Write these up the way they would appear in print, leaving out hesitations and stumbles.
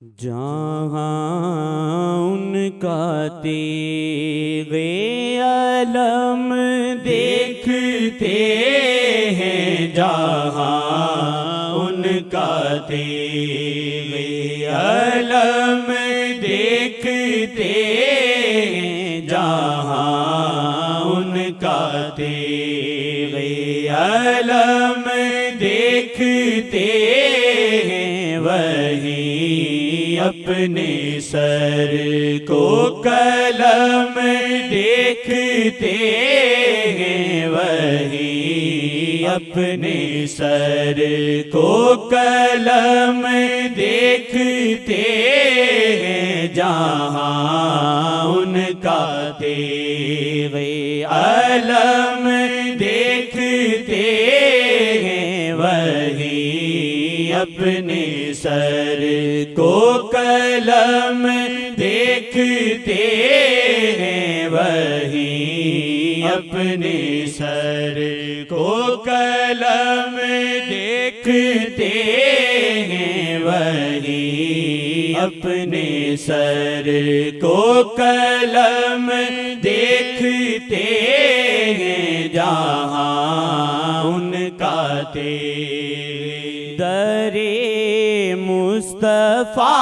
جہاں ان کا تیغ علم دیکھتے ہیں، جہاں ان کا تیغ علم دیکھتے ہیں، جہاں ان کا تیغ علم دیکھتے ہیں، وہی اپنے سر کو قلم دیکھتے ہیں، وہی اپنے سر کو قلم دیکھتے ہیں، جہاں ان کا تیغ علم دیکھتے ہیں، وہی اپنے سر کو قلم دیکھتے ہیں، وہی اپنے سر کو قلم دیکھتے ہیں، وہی اپنے سر کو قلم دیکھتے ہیں، جہاں ان کا تیغ در مصطفیٰ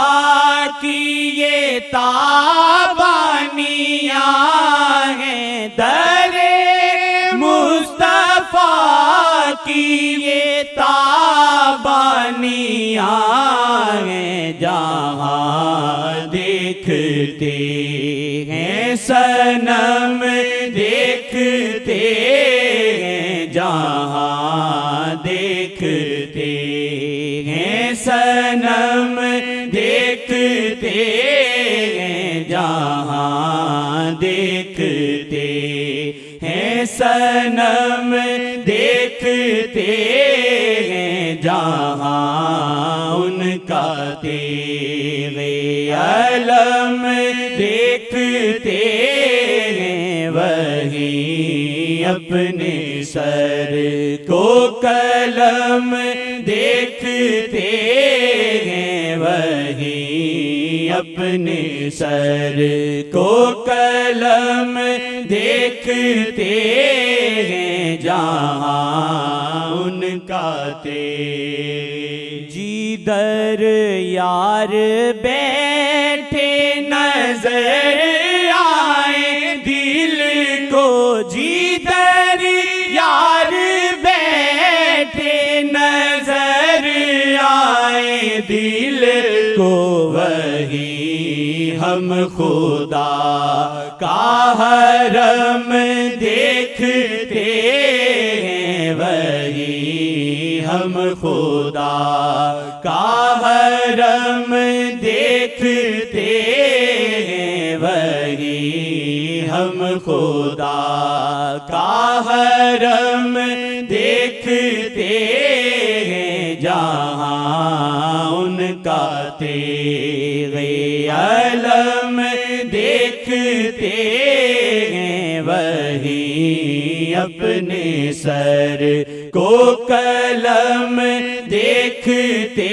کی یہ تابانیاں ہیں، در مصطفیٰ کی یہ تابانیاں ہیں، جہاں دیکھتے ہیں صنم دیکھتے ہیں، جہاں دیکھتے ہیں صنم دیکھتے ہیں، جہاں دیکھتے ہیں صنم دیکھتے ہیں، جہاں ان کا تیغ علم دیکھتے ہیں، وہی اپنے سر کو قلم دیکھتے ہیں، وہی اپنے سر کو قلم دیکھتے ہیں، جہاں ان کا تیغ جدھر یار بیٹھے نظر آئے دل کو، جدھر یار بیٹھے نظر آئے دل کو، وہی ہم خدا کا حرم دیکھتے ہیں، وہی ہم خدا کا حرم دیکھتے ہیں، وہی ہم خدا کا حرم دیکھتے ہیں، جہاں ان کا تیغ علم دیکھتے ہیں، وہی اپنے سر کو قلم دیکھتے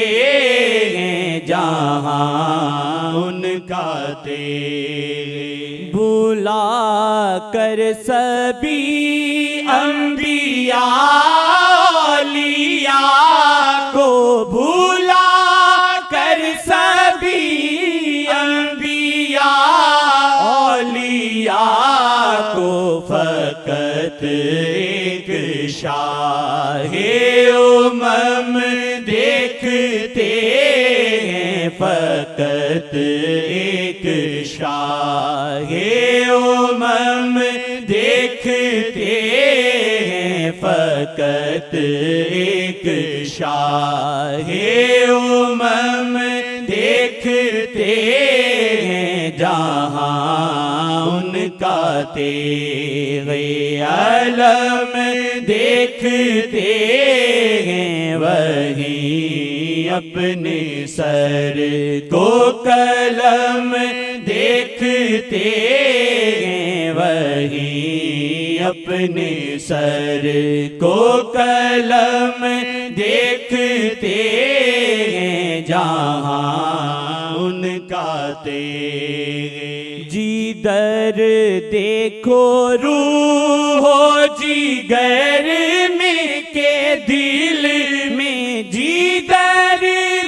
ہیں، جہاں ان کا تیغ بلا کر سبھی انبیاء اولیاء کو، بھولا کر سبھی انبیاء اولیاء کو، فقط ایک شاہ امم دیکھتے ہیں، فقط ایک شاہ امم دیکھتے ہیں، فقط ایک شاہ امم دیکھتے ہیں، جہاں ان کا تیغ علم دیکھتے ہیں، وہی اپنے سر کو قلم دیکھتے ہیں، وہی اپنے سر کو قلم دیکھتے ہیں، جہاں کا تیغ جدھر دیکھو روح و جگر میں کے دل میں جدھر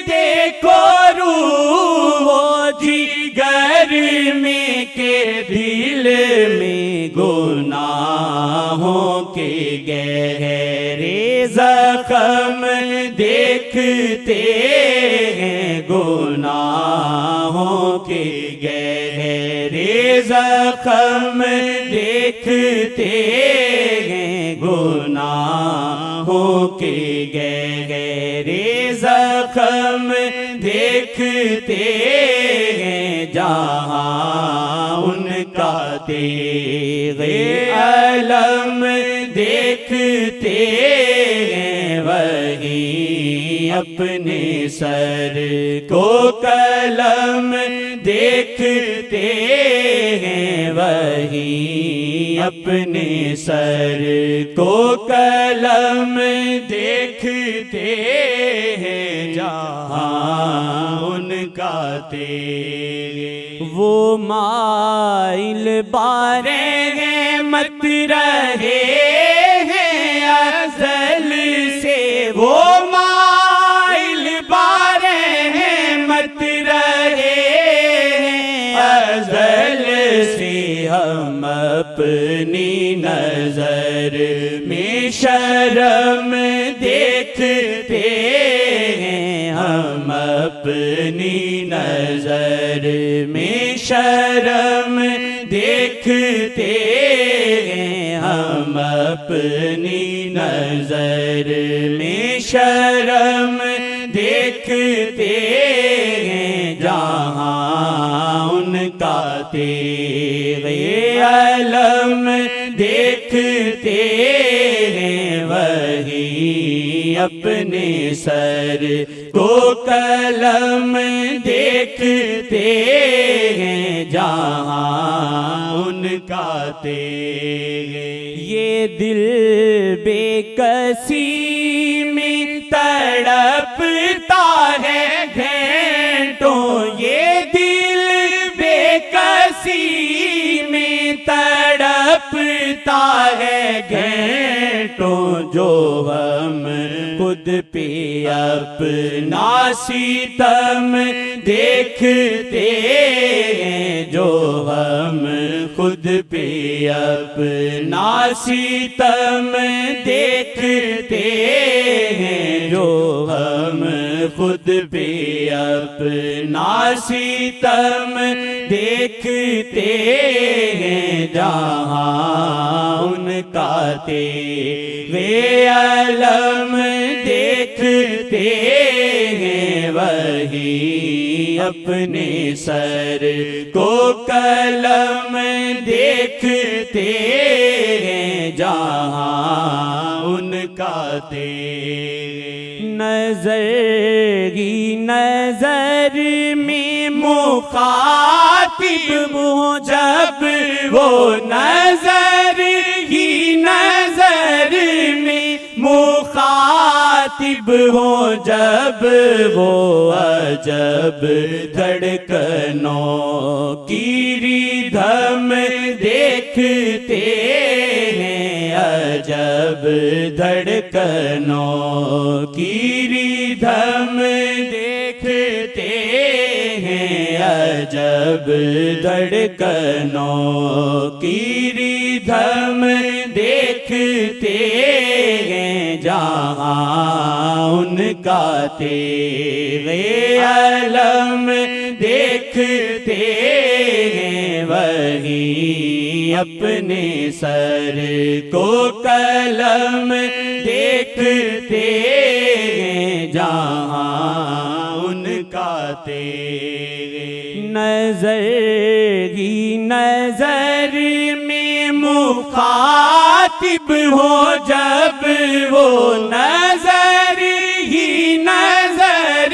دیکھو روح و جگر میں کے دل میں گناہوں کے گہرے زخم دیکھتے ہیں گناہوں کے گہرے زخم دیکھتے ہیں گناہوں کے گہرے زخم دیکھتے ہیں جہاں ان کا تیغ علم دیکھتے ہیں وہیں اپنے سر کو قلم دیکھتے ہیں وہیں اپنے سر کو قلم دیکھتے ہیں جہاں ان کا تیغ وہ مائل بارے ہیں مت رہے ہیں ازل سے وہ مائل بارے ہیں مت رہے ہیں ازل سے ہم اپنی نظر میں شرم دیکھتے ہیں ہم اپنی نظر میں شرم دیکھتے ہیں ہم اپنی نظر میں شرم دیکھتے ہیں جہاں ان کا تیغ علم دیکھتے ہیں وہیں اپنے سر کو قلم دیکھتے ہیں جہاں ان کا تیغ یہ دل بے کسی میں تڑپتا ہے گھنٹوں یہ دل بے کسی میں تڑپتا ہے گھنٹوں جو ہم خود پہ اپنا ستم دیکھتے ہیں جو ہم خود پہ اپنا ستم دیکھتے ہیں جو ہم خود پہ اپنا ستم دیکھتے ہیں جہاں ان کا تیغ علم دیکھتے ہیں وہیں اپنے سر کو قلم دیکھتے ہیں جہاں ان کا تیغ نظر ہی نظر میں مخاطب ہوں جب وہ نظر ہی نظر میں مخاطب ہوں جب وہ عجب دھڑکنوں کی ردھم دیکھتے ہیں عجب دھڑکنوں کی ردھم دیکھتے ہیں عجب دھڑکنوں کی ردھم دیکھتے ہیں جہاں ان کا تیغ علم دیکھتے ہیں وہیں اپنے سر کو قلم دیکھتے ہیں جہاں ان کا تیغ نظر ہی نظر میں مخاطب ہو جب وہ نظر ہی نظر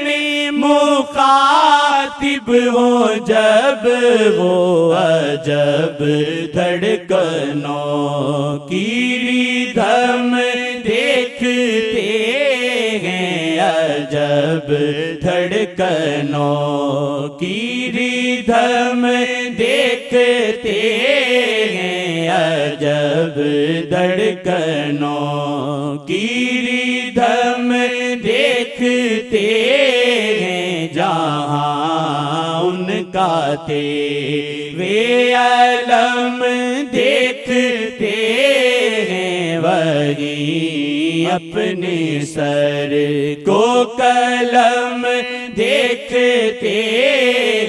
میں مخاطب ہو جب وہ عجب دھڑکنوں کی ردھم دیکھتے ہیں عجب عجب دھڑکنوں کی ردھم دیکھتے ہیں، عجب دھڑکنوں کی ردھم دیکھتے ہیں، جہاں ان کا تیرے علم دیکھتے ہیں، وہی اپنے سر کو قلم دیکھتے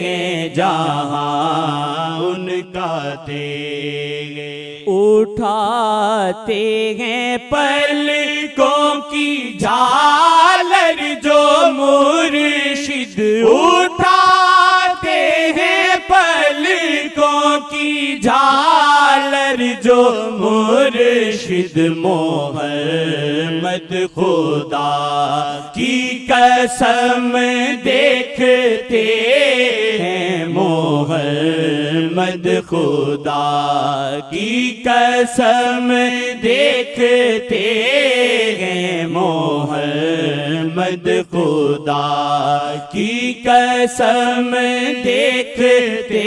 ہیں، جہاں ان کا تیرے اٹھاتے ہیں پلکوں کی جھالر جو مرشد اٹھاتے ہیں پلکوں کی جھالر جو مرشد محمد خدا کی قسم دیکھتے ہیں، محمد خدا کی قسم دیکھتے ہیں، محمد خدا کی قسم دیکھتے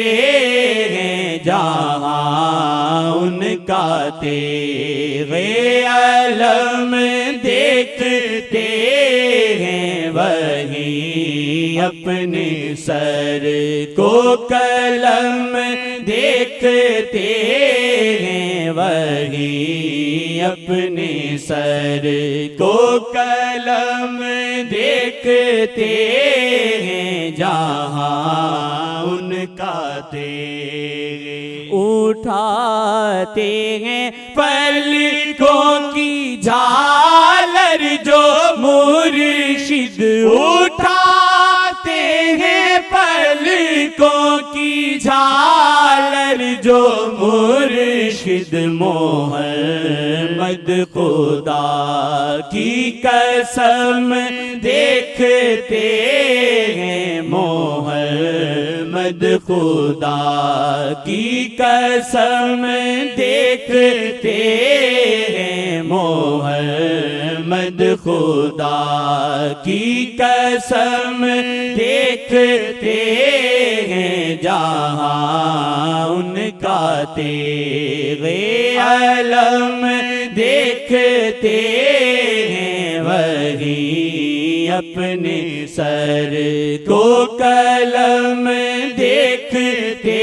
ہیں، جہاں ان کا تیرے علم دیکھتے ہیں، وہی اپنے سر کو قلم دیکھتے ہیں، وہی اپنے سر کو قلم دیکھتے ہیں، جہاں ان کا تیرے اٹھاتے ہیں پلکوں کی جھالر جو مرشد اٹھاتے ہیں پلکوں کی جھالر جو مرشد محمد خدا کی قسم دیکھتے ہیں، محمد خدا کی قسم دیکھتے ہیں، محمد خدا کی قسم دیکھتے ہیں، جہاں ان کا تیرے علم دیکھتے ہیں، وہی اپنے سر کو قلم دیکھتے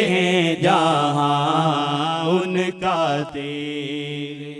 ہیں، جہاں ان کا تیرے